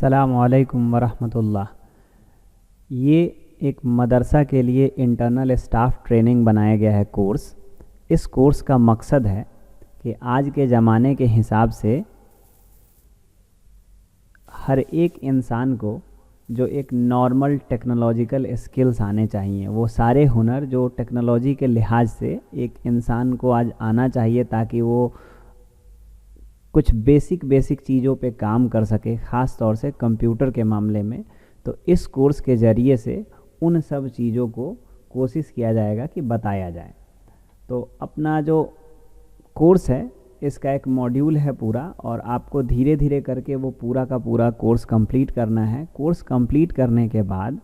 अस्सलामुअलैकुम वरहमतुल्लाह। ये एक मदरसा के लिए इंटरनल स्टाफ ट्रेनिंग बनाया गया है कोर्स। इस कोर्स का मकसद है कि आज के ज़माने के हिसाब से हर एक इंसान को जो एक नॉर्मल टेक्नोलॉजिकल स्किल्स आने चाहिए, वो सारे हुनर जो टेक्नोलॉजी के लिहाज से एक इंसान को आज आना चाहिए ताकि वो कुछ बेसिक चीज़ों पे काम कर सके, ख़ास तौर से कंप्यूटर के मामले में। तो इस कोर्स के ज़रिए से उन सब चीज़ों को कोशिश किया जाएगा कि बताया जाए। तो अपना जो कोर्स है इसका एक मॉड्यूल है पूरा, और आपको धीरे धीरे करके वो पूरा का पूरा कोर्स कंप्लीट करना है। कोर्स कंप्लीट करने के बाद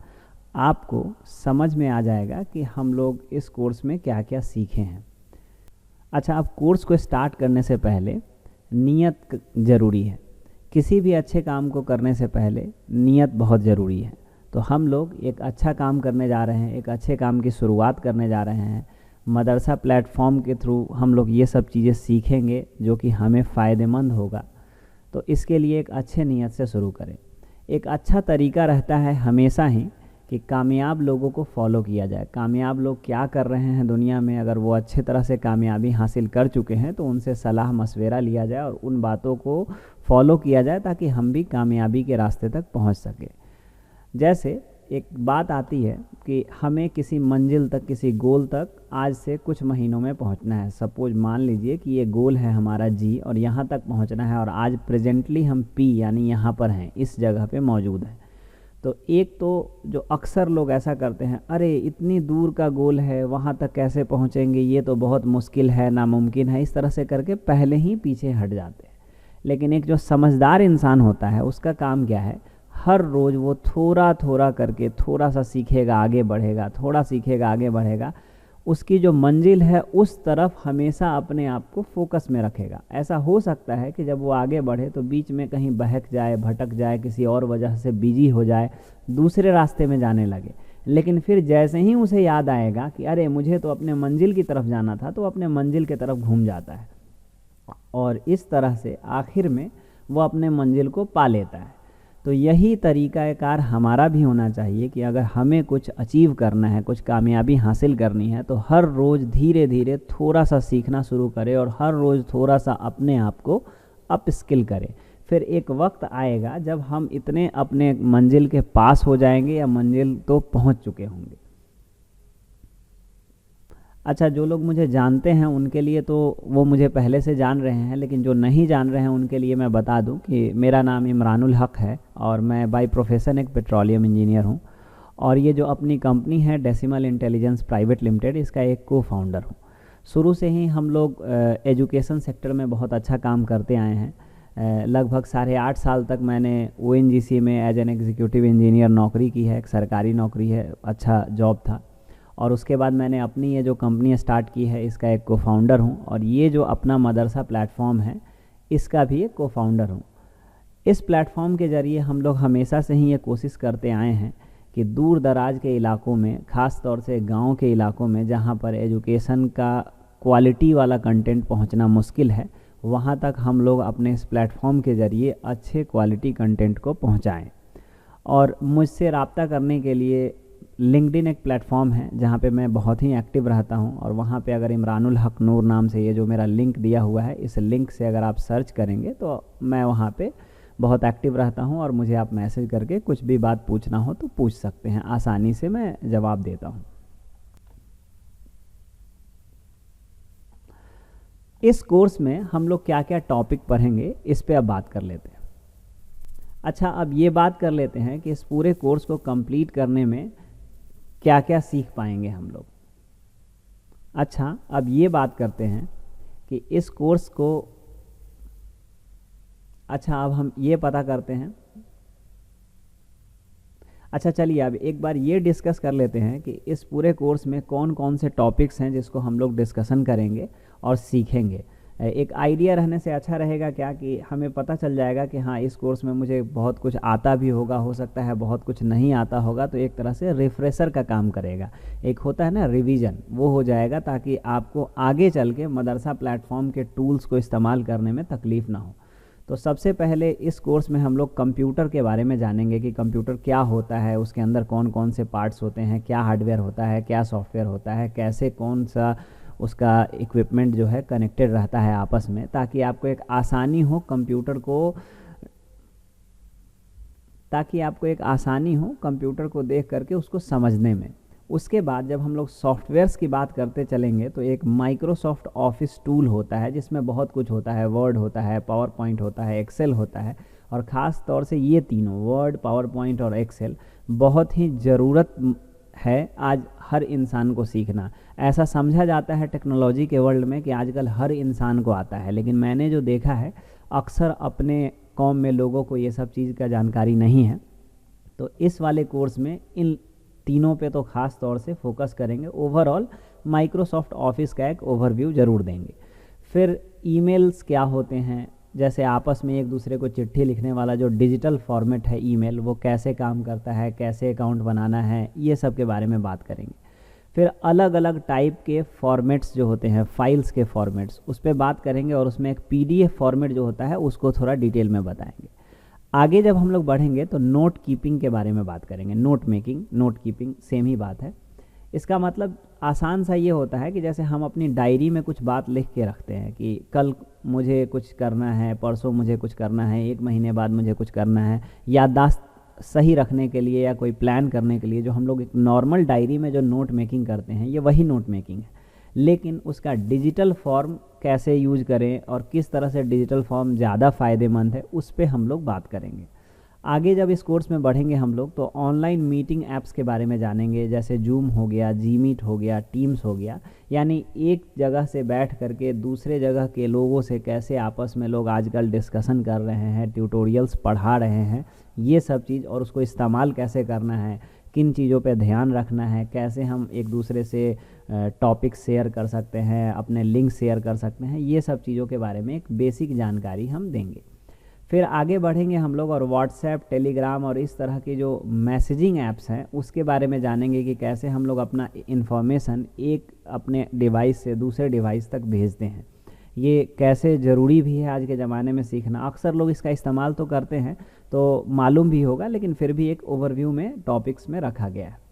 आपको समझ में आ जाएगा कि हम लोग इस कोर्स में क्या क्या सीखे हैं। अच्छा, अब कोर्स को स्टार्ट करने से पहले नियत ज़रूरी है। किसी भी अच्छे काम को करने से पहले नियत बहुत ज़रूरी है। तो हम लोग एक अच्छा काम करने जा रहे हैं, एक अच्छे काम की शुरुआत करने जा रहे हैं। मदरसा प्लेटफॉर्म के थ्रू हम लोग ये सब चीज़ें सीखेंगे जो कि हमें फ़ायदेमंद होगा। तो इसके लिए एक अच्छे नियत से शुरू करें। एक अच्छा तरीका रहता है हमेशा ही कि कामयाब लोगों को फॉलो किया जाए। कामयाब लोग क्या कर रहे हैं दुनिया में, अगर वो अच्छे तरह से कामयाबी हासिल कर चुके हैं तो उनसे सलाह मशवरा लिया जाए और उन बातों को फॉलो किया जाए ताकि हम भी कामयाबी के रास्ते तक पहुंच सके। जैसे एक बात आती है कि हमें किसी मंजिल तक, किसी गोल तक आज से कुछ महीनों में पहुंचना है। सपोज मान लीजिए कि ये गोल है हमारा जी और यहाँ तक पहुंचना है, और आज प्रेजेंटली हम पी यानी यहाँ पर हैं, इस जगह पे मौजूद हैं। तो एक तो जो अक्सर लोग ऐसा करते हैं, अरे इतनी दूर का गोल है, वहाँ तक कैसे पहुँचेंगे, ये तो बहुत मुश्किल है, नामुमकिन है, इस तरह से करके पहले ही पीछे हट जाते हैं। लेकिन एक जो समझदार इंसान होता है उसका काम क्या है, हर रोज़ वो थोड़ा थोड़ा करके थोड़ा सा सीखेगा, आगे बढ़ेगा, थोड़ा सीखेगा, आगे बढ़ेगा। उसकी जो मंजिल है उस तरफ हमेशा अपने आप को फोकस में रखेगा। ऐसा हो सकता है कि जब वो आगे बढ़े तो बीच में कहीं बहक जाए, भटक जाए, किसी और वजह से बिजी हो जाए, दूसरे रास्ते में जाने लगे। लेकिन फिर जैसे ही उसे याद आएगा कि अरे मुझे तो अपने मंजिल की तरफ जाना था, तो अपने मंजिल की तरफ घूम जाता है और इस तरह से आखिर में वो अपने मंजिल को पा लेता है। तो यही तरीक़ाकार हमारा भी होना चाहिए कि अगर हमें कुछ अचीव करना है, कुछ कामयाबी हासिल करनी है, तो हर रोज़ धीरे धीरे थोड़ा सा सीखना शुरू करें और हर रोज़ थोड़ा सा अपने आप को अप स्किल करें। फिर एक वक्त आएगा जब हम इतने अपने मंजिल के पास हो जाएंगे या मंजिल तो पहुंच चुके होंगे। अच्छा, जो लोग मुझे जानते हैं उनके लिए तो वो मुझे पहले से जान रहे हैं, लेकिन जो नहीं जान रहे हैं उनके लिए मैं बता दूं कि मेरा नाम इमरानुल हक है और मैं बाय प्रोफेशन एक पेट्रोलियम इंजीनियर हूं, और ये जो अपनी कंपनी है डेसिमल इंटेलिजेंस प्राइवेट लिमिटेड, इसका एक को फाउंडर हूं। शुरू से ही हम लोग एजुकेशन सेक्टर में बहुत अच्छा काम करते आए हैं। लगभग 8.5 साल तक मैंने ONGC में एज एन एग्जीक्यूटिव इंजीनियर नौकरी की है। एक सरकारी नौकरी है, अच्छा जॉब था। और उसके बाद मैंने अपनी ये जो कंपनी स्टार्ट की है इसका एक को फाउंडर हूँ, और ये जो अपना मदरसा प्लेटफॉर्म है इसका भी एक को फाउंडर हूँ। इस प्लेटफॉर्म के ज़रिए हम लोग हमेशा से ही ये कोशिश करते आए हैं कि दूर दराज के इलाकों में, ख़ास तौर से गांव के इलाकों में जहाँ पर एजुकेशन का क्वालिटी वाला कंटेंट पहुँचना मुश्किल है, वहाँ तक हम लोग अपने इस प्लेटफॉर्म के ज़रिए अच्छे क्वालिटी कंटेंट को पहुँचाएँ। और मुझसे रब्ता करने के लिए लिंक्डइन एक प्लेटफॉर्म है जहाँ पे मैं बहुत ही एक्टिव रहता हूँ, और वहाँ पे अगर इमरानुल हक नूर नाम से ये जो मेरा लिंक दिया हुआ है, इस लिंक से अगर आप सर्च करेंगे तो मैं वहाँ पे बहुत एक्टिव रहता हूँ, और मुझे आप मैसेज करके कुछ भी बात पूछना हो तो पूछ सकते हैं, आसानी से मैं जवाब देता हूँ। इस कोर्स में हम लोग क्या क्या टॉपिक पढ़ेंगे इस पर अब बात कर लेते हैं। अच्छा, अब ये बात कर लेते हैं कि इस पूरे कोर्स को कंप्लीट करने में क्या क्या सीख पाएंगे हम लोग। अच्छा, अब ये बात करते हैं कि इस कोर्स को, अच्छा अब हम ये पता करते हैं। अच्छा चलिए अब एक बार ये डिस्कस कर लेते हैं कि इस पूरे कोर्स में कौन कौन से टॉपिक्स हैं जिसको हम लोग डिस्कशन करेंगे और सीखेंगे। एक आइडिया रहने से अच्छा रहेगा क्या कि हमें पता चल जाएगा कि हाँ इस कोर्स में मुझे बहुत कुछ आता भी होगा, हो सकता है बहुत कुछ नहीं आता होगा, तो एक तरह से रिफ्रेशर का काम करेगा। एक होता है ना रिवीजन, वो हो जाएगा ताकि आपको आगे चल के मदरसा प्लेटफॉर्म के टूल्स को इस्तेमाल करने में तकलीफ़ ना हो। तो सबसे पहले इस कोर्स में हम लोग कंप्यूटर के बारे में जानेंगे कि कंप्यूटर क्या होता है, उसके अंदर कौन कौन से पार्ट्स होते हैं, क्या हार्डवेयर होता है, क्या सॉफ्टवेयर होता है, कैसे कौन सा उसका इक्विपमेंट जो है कनेक्टेड रहता है आपस में, ताकि आपको एक आसानी हो कंप्यूटर को देख करके उसको समझने में। उसके बाद जब हम लोग सॉफ्टवेयर्स की बात करते चलेंगे तो एक माइक्रोसॉफ्ट ऑफिस टूल होता है जिसमें बहुत कुछ होता है, वर्ड होता है, पावर पॉइंट होता है, एक्सेल होता है, और ख़ास तौर से ये तीनों वर्ड, पावर पॉइंट और एक्सेल बहुत ही ज़रूरत है आज हर इंसान को सीखना। ऐसा समझा जाता है टेक्नोलॉजी के वर्ल्ड में कि आजकल हर इंसान को आता है, लेकिन मैंने जो देखा है अक्सर अपने कौम में लोगों को ये सब चीज़ का जानकारी नहीं है। तो इस वाले कोर्स में इन तीनों पे तो ख़ास तौर से फोकस करेंगे। ओवरऑल माइक्रोसॉफ्ट ऑफिस का एक ओवरव्यू ज़रूर देंगे। फिर ईमेल्स क्या होते हैं, जैसे आपस में एक दूसरे को चिट्ठी लिखने वाला जो डिजिटल फॉर्मेट है ईमेल, वो कैसे काम करता है, कैसे अकाउंट बनाना है, ये सब के बारे में बात करेंगे। फिर अलग अलग टाइप के फॉर्मेट्स जो होते हैं, फाइल्स के फॉर्मेट्स, उस पर बात करेंगे, और उसमें एक पीडीएफ फॉर्मेट जो होता है उसको थोड़ा डिटेल में बताएंगे। आगे जब हम लोग बढ़ेंगे तो नोट कीपिंग के बारे में बात करेंगे। Note making, note keeping same ही बात है। इसका मतलब आसान सा ये होता है कि जैसे हम अपनी डायरी में कुछ बात लिख के रखते हैं कि कल मुझे कुछ करना है, परसों मुझे कुछ करना है, 1 महीने बाद मुझे कुछ करना है, याददाश्त सही रखने के लिए या कोई प्लान करने के लिए जो हम लोग एक नॉर्मल डायरी में जो नोट मेकिंग करते हैं, ये वही नोट मेकिंग है। लेकिन उसका डिजिटल फॉर्म कैसे यूज करें और किस तरह से डिजिटल फॉर्म ज़्यादा फ़ायदेमंद है, उस पर हम लोग बात करेंगे। आगे जब इस कोर्स में बढ़ेंगे हम लोग तो ऑनलाइन मीटिंग ऐप्स के बारे में जानेंगे, जैसे जूम हो गया, जी मीट हो गया, टीम्स हो गया, यानी एक जगह से बैठ करके दूसरे जगह के लोगों से कैसे आपस में लोग आजकल डिस्कशन कर रहे हैं, ट्यूटोरियल्स पढ़ा रहे हैं, ये सब चीज़, और उसको इस्तेमाल कैसे करना है, किन चीज़ों पे ध्यान रखना है, कैसे हम एक दूसरे से टॉपिक शेयर कर सकते हैं, अपने लिंक शेयर कर सकते हैं, ये सब चीज़ों के बारे में एक बेसिक जानकारी हम देंगे। फिर आगे बढ़ेंगे हम लोग और व्हाट्सएप, टेलीग्राम और इस तरह के जो मैसेजिंग ऐप्स हैं उसके बारे में जानेंगे कि कैसे हम लोग अपना इन्फॉर्मेशन एक अपने डिवाइस से दूसरे डिवाइस तक भेजते हैं। ये कैसे ज़रूरी भी है आज के ज़माने में सीखना। अक्सर लोग इसका इस्तेमाल तो करते हैं तो मालूम भी होगा, लेकिन फिर भी एक ओवरव्यू में टॉपिक्स में रखा गया है।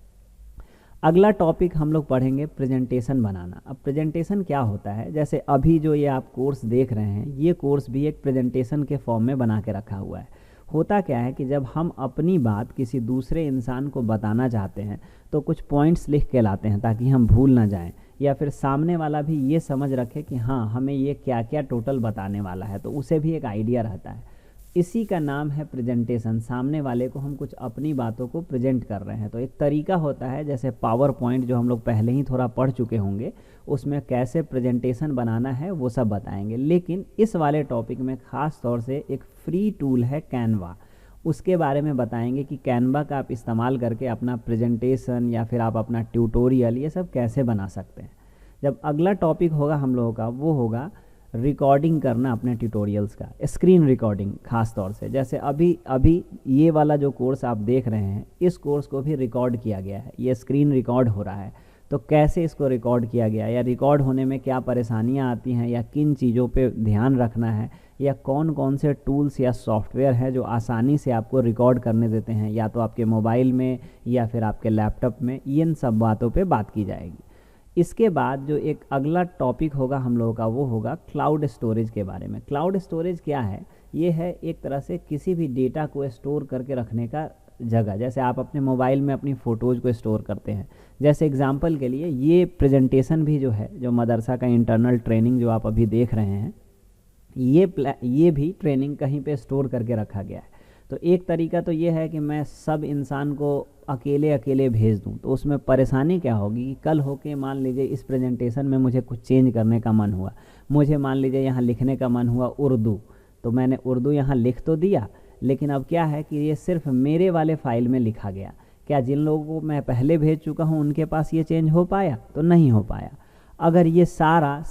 अगला टॉपिक हम लोग पढ़ेंगे प्रेजेंटेशन बनाना। अब प्रेजेंटेशन क्या होता है, जैसे अभी जो ये आप कोर्स देख रहे हैं, ये कोर्स भी एक प्रेजेंटेशन के फॉर्म में बना के रखा हुआ है। होता क्या है कि जब हम अपनी बात किसी दूसरे इंसान को बताना चाहते हैं तो कुछ पॉइंट्स लिख के लाते हैं ताकि हम भूल ना जाएं, या फिर सामने वाला भी ये समझ रखे कि हाँ हमें ये क्या क्या टोटल बताने वाला है, तो उसे भी एक आइडिया रहता है। इसी का नाम है प्रेजेंटेशन। सामने वाले को हम कुछ अपनी बातों को प्रेजेंट कर रहे हैं। तो एक तरीका होता है, जैसे पावर पॉइंट जो हम लोग पहले ही थोड़ा पढ़ चुके होंगे, उसमें कैसे प्रेजेंटेशन बनाना है वो सब बताएंगे। लेकिन इस वाले टॉपिक में ख़ास तौर से एक फ्री टूल है कैनवा, उसके बारे में बताएंगे कि कैनवा का आप इस्तेमाल करके अपना प्रेजेंटेशन या फिर आप अपना ट्यूटोरियल ये सब कैसे बना सकते हैं। जब अगला टॉपिक होगा हम लोगों का, वो होगा रिकॉर्डिंग करना अपने ट्यूटोरियल्स का, स्क्रीन रिकॉर्डिंग खास तौर से। जैसे अभी ये वाला जो कोर्स आप देख रहे हैं, इस कोर्स को भी रिकॉर्ड किया गया है, ये स्क्रीन रिकॉर्ड हो रहा है। तो कैसे इसको रिकॉर्ड किया गया, या रिकॉर्ड होने में क्या परेशानियां आती हैं, या किन चीज़ों पे ध्यान रखना है, या कौन कौन से टूल्स या सॉफ्टवेयर हैं जो आसानी से आपको रिकॉर्ड करने देते हैं, या तो आपके मोबाइल में या फिर आपके लैपटॉप में, इन सब बातों पे बात की जाएगी। इसके बाद जो एक अगला टॉपिक होगा हम लोगों का, वो होगा क्लाउड स्टोरेज के बारे में। क्लाउड स्टोरेज क्या है? ये है एक तरह से किसी भी डेटा को स्टोर करके रखने का जगह। जैसे आप अपने मोबाइल में अपनी फ़ोटोज़ को स्टोर करते हैं, जैसे एग्जांपल के लिए ये प्रेजेंटेशन भी जो है, जो मदरसा का इंटरनल ट्रेनिंग जो आप अभी देख रहे हैं, ये भी ट्रेनिंग कहीं पे स्टोर करके रखा गया है। तो एक तरीका तो ये है कि मैं सब इंसान को अकेले अकेले भेज दूं, तो उसमें परेशानी क्या होगी कि कल होके मान लीजिए इस प्रेजेंटेशन में मुझे कुछ चेंज करने का मन हुआ, मुझे मान लीजिए यहाँ लिखने का मन हुआ उर्दू, तो मैंने उर्दू यहाँ लिख तो दिया, लेकिन अब क्या है कि ये सिर्फ मेरे वाले फाइल में लिखा गया। क्या जिन लोगों को मैं पहले भेज चुका हूँ उनके पास ये चेंज हो पाया? तो नहीं हो पाया। अगर ये सारा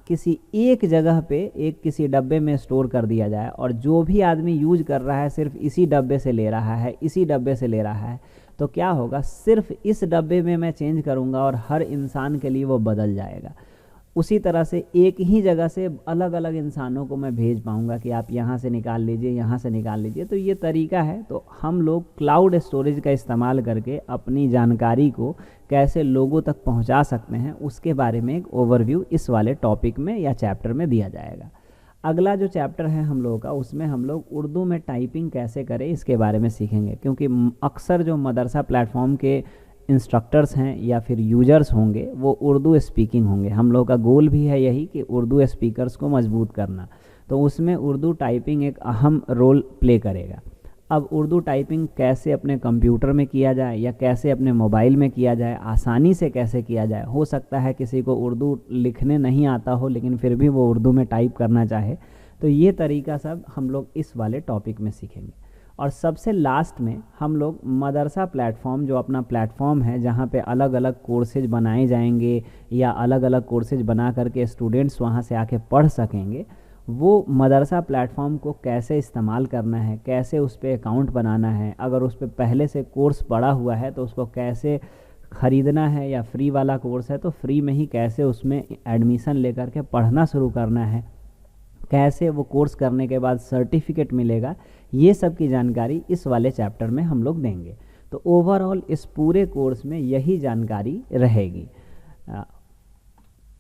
किसी एक जगह पे एक किसी डब्बे में स्टोर कर दिया जाए और जो भी आदमी यूज कर रहा है सिर्फ इसी डब्बे से ले रहा है, इसी डब्बे से ले रहा है, तो क्या होगा, सिर्फ इस डब्बे में मैं चेंज करूंगा और हर इंसान के लिए वो बदल जाएगा। उसी तरह से एक ही जगह से अलग अलग इंसानों को मैं भेज पाऊँगा कि आप यहाँ से निकाल लीजिए, यहाँ से निकाल लीजिए। तो ये तरीका है। तो हम लोग क्लाउड स्टोरेज का इस्तेमाल करके अपनी जानकारी को कैसे लोगों तक पहुँचा सकते हैं, उसके बारे में एक ओवरव्यू इस वाले टॉपिक में या चैप्टर में दिया जाएगा। अगला जो चैप्टर है हम लोगों का, उसमें हम लोग उर्दू में टाइपिंग कैसे करें इसके बारे में सीखेंगे, क्योंकि अक्सर जो मदरसा प्लेटफॉर्म के इंस्ट्रक्टर्स हैं या फिर यूजर्स होंगे वो उर्दू स्पीकिंग होंगे। हम लोग का गोल भी है यही कि उर्दू स्पीकर्स को मजबूत करना, तो उसमें उर्दू टाइपिंग एक अहम रोल प्ले करेगा। अब उर्दू टाइपिंग कैसे अपने कंप्यूटर में किया जाए या कैसे अपने मोबाइल में किया जाए, आसानी से कैसे किया जाए। हो सकता है किसी को उर्दू लिखने नहीं आता हो लेकिन फिर भी वो उर्दू में टाइप करना चाहे, तो ये तरीका सब हम लोग इस वाले टॉपिक में सीखेंगे। और सबसे लास्ट में हम लोग मदरसा प्लेटफॉर्म, जो अपना प्लेटफॉर्म है जहाँ पे अलग अलग कोर्सेज बनाए जाएंगे या अलग अलग कोर्सेज बना करके स्टूडेंट्स वहाँ से आके पढ़ सकेंगे, वो मदरसा प्लेटफॉर्म को कैसे इस्तेमाल करना है, कैसे उस पर अकाउंट बनाना है, अगर उस पर पहले से कोर्स पड़ा हुआ है तो उसको कैसे ख़रीदना है, या फ्री वाला कोर्स है तो फ्री में ही कैसे उसमें एडमिशन लेकर के पढ़ना शुरू करना है, कैसे वो कोर्स करने के बाद सर्टिफिकेट मिलेगा, ये सब की जानकारी इस वाले चैप्टर में हम लोग देंगे। तो ओवरऑल इस पूरे कोर्स में यही जानकारी रहेगी।